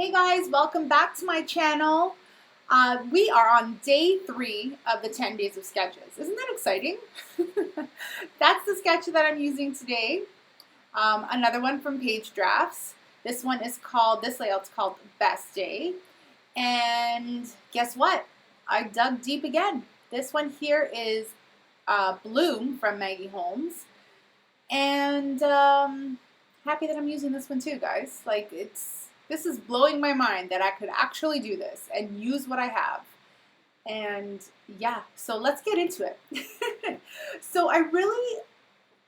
Hey guys, welcome back to my channel. We are on day 3 of the 10 days of sketches. Isn't that exciting? That's the sketch that I'm using today. Another one from Page Drafts. This layout's called Best Day. And guess what? I dug deep again. This one here is Bloom from Maggie Holmes. And happy that I'm using this one too, guys. This is blowing my mind that I could actually do this and use what I have. And yeah, so let's get into it. So I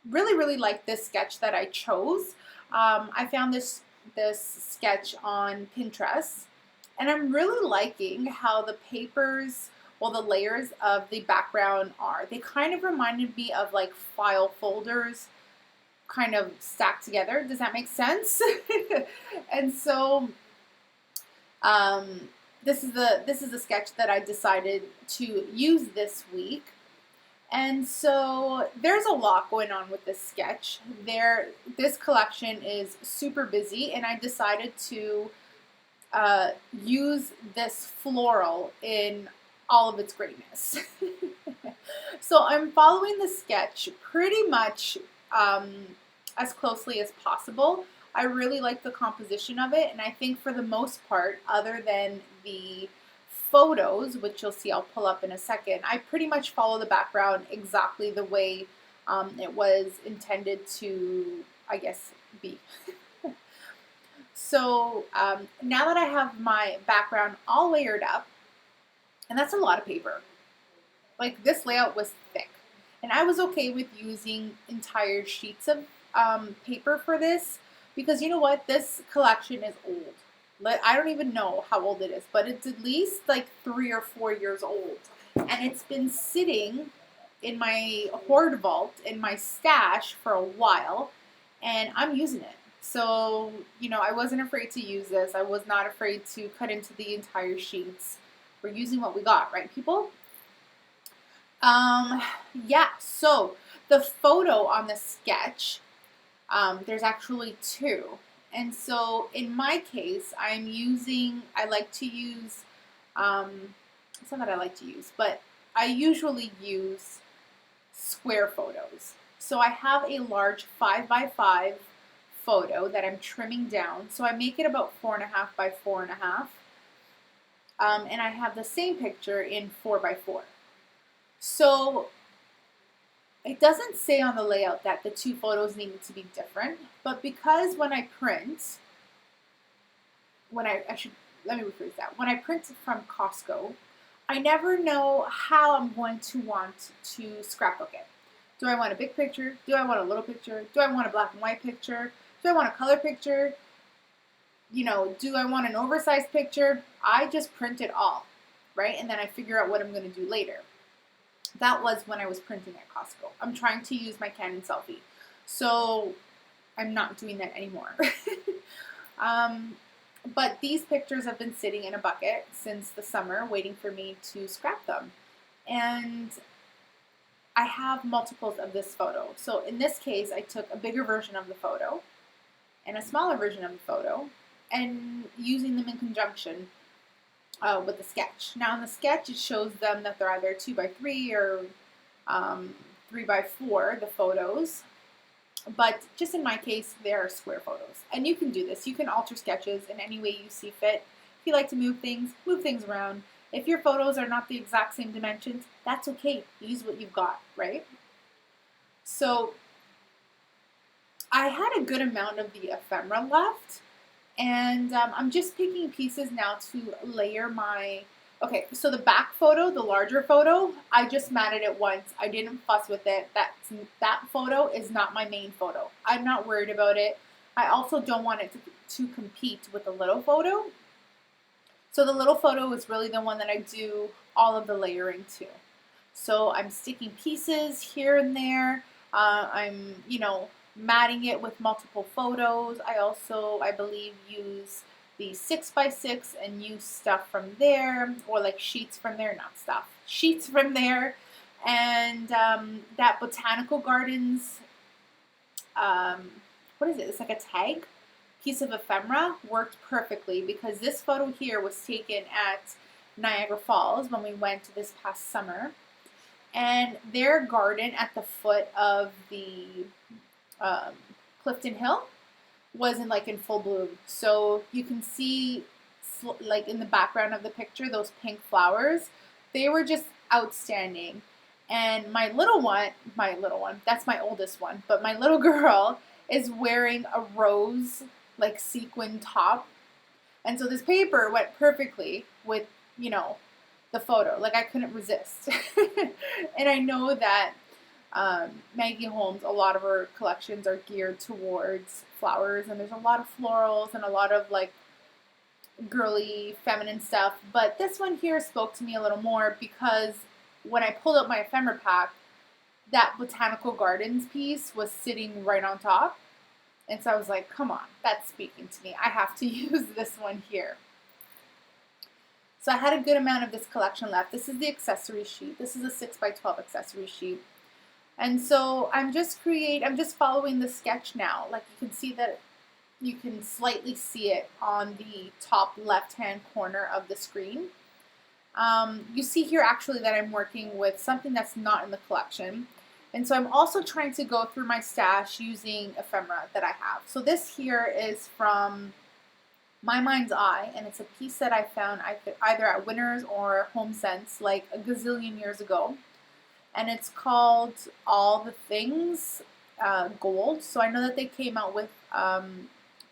really like this sketch that I chose. I found this sketch on Pinterest, and I'm really liking how the papers, well, the layers of the background are. They kind of reminded me of like file folders kind of stacked together. Does that make sense? And so this is the sketch that I decided to use this week. And so there's a lot going on with this sketch. This collection is super busy, and I decided to use this floral in all of its greatness. So I'm following the sketch pretty much as closely as possible. I really like the composition of it, and I think for the most part, other than the photos, which you'll see I'll pull up in a second, I pretty much follow the background exactly the way it was intended to, I guess, be. So now that I have my background all layered up, and that's a lot of paper. Like, this layout was thick, and I was okay with using entire sheets of paper for this, because you know what, this collection is old. I don't even know how old it is, but it's at least like 3 or 4 years old, and it's been sitting in my hoard vault, in my stash, for a while, and I'm using it. So, you know, I wasn't afraid to use this. I was not afraid to cut into the entire sheets. We're using what we got, right, people? Yeah, so the photo on the sketch, there's actually 2. And so in my case, I like to use, it's not that I like to use, but I usually use square photos. So I have a large 5x5 photo that I'm trimming down. So I make it about 4.5 by 4.5. And I have the same picture in 4x4. So it doesn't say on the layout that the 2 photos needed to be different, but because when I print, let me rephrase that. When I print from Costco, I never know how I'm going to want to scrapbook it. Do I want a big picture? Do I want a little picture? Do I want a black and white picture? Do I want a color picture? You know, do I want an oversized picture? I just print it all, right? And then I figure out what I'm going to do later. That was when I was printing at Costco. I'm trying to use my Canon selfie, so I'm not doing that anymore. But these pictures have been sitting in a bucket since the summer, waiting for me to scrap them. And I have multiples of this photo. So in this case, I took a bigger version of the photo and a smaller version of the photo, and using them in conjunction with the sketch. Now in the sketch, it shows them that they're either 2x3 or 3x4, the photos. But just in my case, they're square photos. And you can do this. You can alter sketches in any way you see fit. If you like to move things around. If your photos are not the exact same dimensions, that's okay. Use what you've got, right? So I had a good amount of the ephemera left. And I'm just picking pieces now to layer my, okay, so the back photo, the larger photo, I just matted it once. I didn't fuss with it. That photo is not my main photo. I'm not worried about it. I also don't want it to compete with the little photo. So the little photo is really the one that I do all of the layering to. So I'm sticking pieces here and there. I'm, matting it with multiple photos. I also, I believe, use the 6x6 and use stuff from there, or like sheets from there, not stuff, sheets from there. And that Botanical Gardens, what is it? It's like a tag piece of ephemera worked perfectly, because this photo here was taken at Niagara Falls when we went this past summer. And their garden at the foot of the Clifton Hill was in full bloom. So you can see like in the background of the picture, those pink flowers, they were just outstanding. And my little one, that's my oldest one, but my little girl is wearing a rose like sequin top. And so this paper went perfectly with, the photo. Like, I couldn't resist. And I know that Maggie Holmes, a lot of her collections are geared towards flowers, and there's a lot of florals and a lot of like girly feminine stuff. But this one here spoke to me a little more, because when I pulled up my ephemera pack, that botanical gardens piece was sitting right on top. And so I was like, come on, that's speaking to me. I have to use this one here. So I had a good amount of this collection left. This is the accessory sheet. This is a 6x12 accessory sheet. And so I'm just following the sketch now. Like, you can see that, you can slightly see it on the top left-hand corner of the screen. You see here actually that I'm working with something that's not in the collection. And so I'm also trying to go through my stash using ephemera that I have. So this here is from My Mind's Eye, and it's a piece that I found either at Winners or Home Sense like a gazillion years ago. And it's called All the Things Gold. So I know that they came out with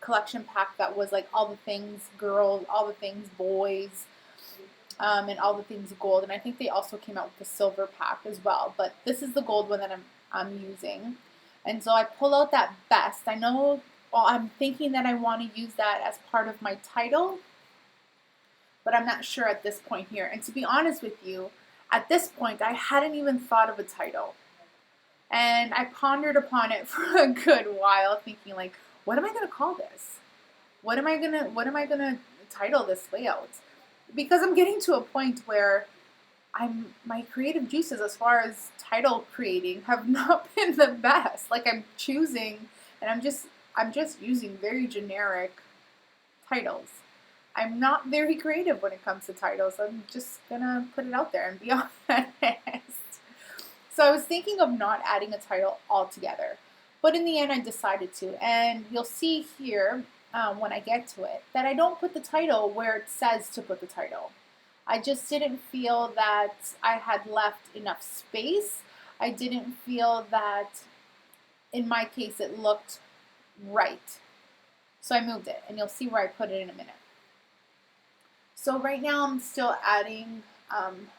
collection pack that was like All the Things Girls, All the Things Boys, and All the Things Gold. And I think they also came out with the silver pack as well. But this is the gold one that I'm using. And so I pull out that best. I know, well, I'm thinking that I want to use that as part of my title, but I'm not sure at this point here. And to be honest with you, at this point, I hadn't even thought of a title. And I pondered upon it for a good while, thinking like, what am I going to call this? What am I going to title this layout? Because I'm getting to a point where my creative juices as far as title creating have not been the best. Like, I'm choosing, and I'm just using very generic titles. I'm not very creative when it comes to titles. I'm just gonna put it out there and be honest. So I was thinking of not adding a title altogether, but in the end I decided to. And you'll see here when I get to it that I don't put the title where it says to put the title. I just didn't feel that I had left enough space. I didn't feel that, in my case, it looked right. So I moved it, and you'll see where I put it in a minute. So right now I'm still adding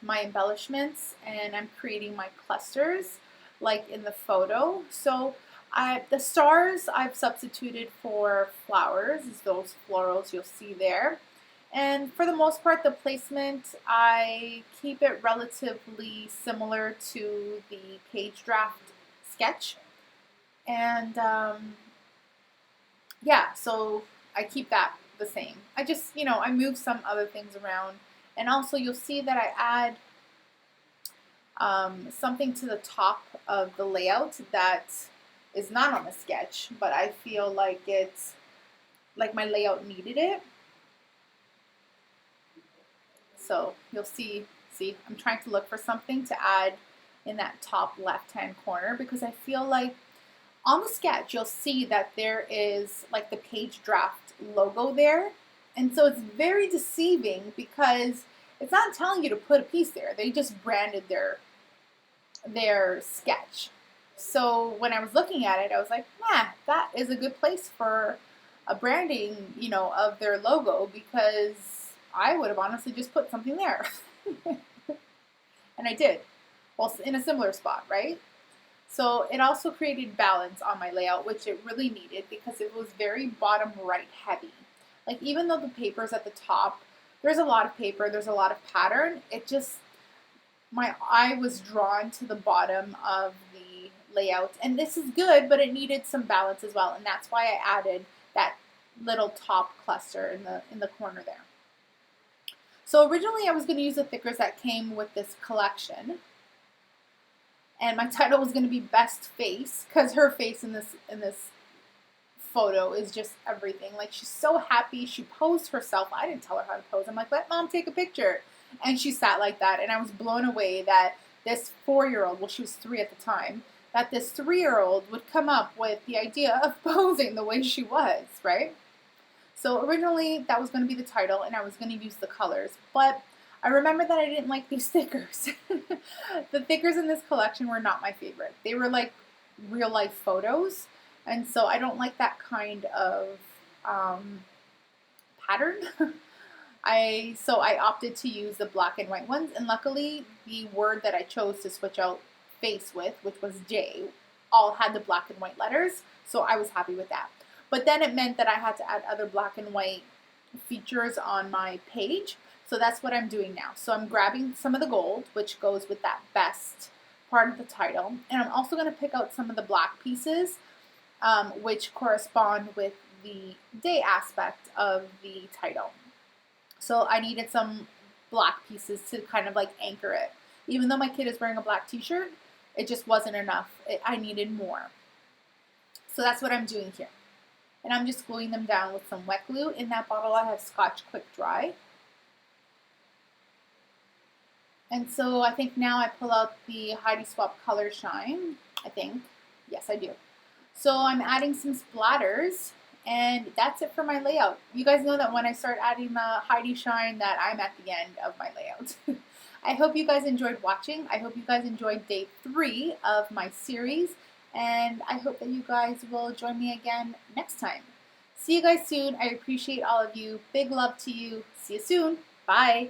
my embellishments, and I'm creating my clusters like in the photo. So the stars I've substituted for flowers, those florals you'll see there. And for the most part, the placement, I keep it relatively similar to the page draft sketch. And yeah, so I keep that the same. I just, I move some other things around. And also you'll see that I add something to the top of the layout that is not on the sketch, but I feel like it's, like my layout needed it. So you'll see, I'm trying to look for something to add in that top left-hand corner, because I feel like on the sketch, you'll see that there is like the page draft logo there. And so it's very deceiving, because it's not telling you to put a piece there. They just branded their sketch. So when I was looking at it, I was like, that is a good place for a branding, of their logo, because I would have honestly just put something there. And I did. Well, in a similar spot, right? So it also created balance on my layout, which it really needed, because it was very bottom right heavy. Like, even though the paper's at the top, there's a lot of paper, there's a lot of pattern, my eye was drawn to the bottom of the layout. And this is good, but it needed some balance as well. And that's why I added that little top cluster in the corner there. So originally I was going to use the thickers that came with this collection. And my title was going to be Best Face, because her face in this photo is just everything. Like, she's so happy. She posed herself. I didn't tell her how to pose. I'm like, let mom take a picture. And she sat like that. And I was blown away that this 4-year-old, well, she was 3 at the time, that this 3-year-old would come up with the idea of posing the way she was, right? So originally that was going to be the title and I was going to use the colors, but I remember that I didn't like these stickers. The stickers in this collection were not my favorite. They were like real life photos, and so I don't like that kind of pattern. So I opted to use the black and white ones, and luckily the word that I chose to switch out face with, which was J, all had the black and white letters, so I was happy with that. But then it meant that I had to add other black and white features on my page, so that's what I'm doing now. So I'm grabbing some of the gold, which goes with that best part of the title, and I'm also going to pick out some of the black pieces, which correspond with the day aspect of the title. So I needed some black pieces to kind of like anchor it. Even though my kid is wearing a black t-shirt, it just wasn't enough. I needed more. So that's what I'm doing here. And I'm just gluing them down with some wet glue. In that bottle I have Scotch Quick Dry. And so I think now I pull out the Heidi Swapp Color Shine, I think. Yes, I do. So I'm adding some splatters, and that's it for my layout. You guys know that when I start adding the Heidi Shine that I'm at the end of my layout. I hope you guys enjoyed watching. I hope you guys enjoyed day 3 of my series, and I hope that you guys will join me again next time. See you guys soon. I appreciate all of you. Big love to you. See you soon. Bye.